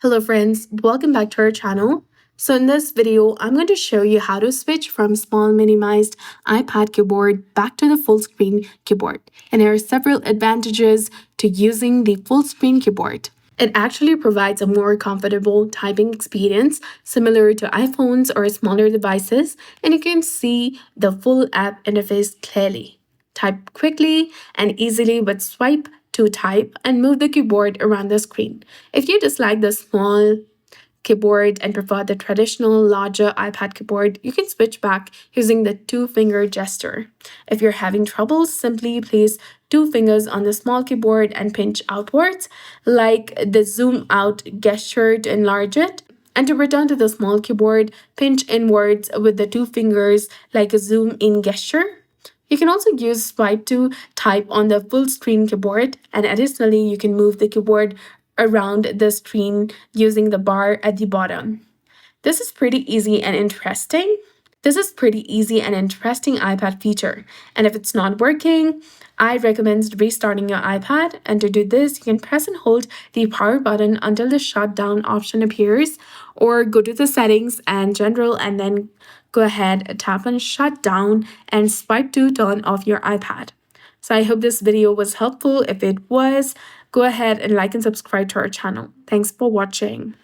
Hello friends, welcome back to our channel. So in this video, I'm going to show you how to switch from small minimized iPad keyboard back to the full screen keyboard. And there are several advantages to using the full screen keyboard. It actually provides a more comfortable typing experience similar to iPhones or smaller devices, and you can see the full app interface clearly. Type quickly and easily with swipe to type and move the keyboard around the screen. If you dislike the small keyboard and prefer the traditional larger iPad keyboard, you can switch back using the two-finger gesture. If you're having trouble, simply place two fingers on the small keyboard and pinch outwards, like the zoom out gesture to enlarge it. And to return to the small keyboard, pinch inwards with the two fingers like a zoom in gesture. You can also use swipe to type on the full screen keyboard, and additionally, you can move the keyboard around the screen using the bar at the bottom. This is pretty easy and interesting. This is pretty easy and interesting iPad feature. And if it's not working, I recommend restarting your iPad. And to do this, you can press and hold the power button until the shutdown option appears, or go to the settings and general and then go ahead, tap on shut down and swipe to turn off your iPad. So I hope this video was helpful. If it was, go ahead and like and subscribe to our channel. Thanks for watching.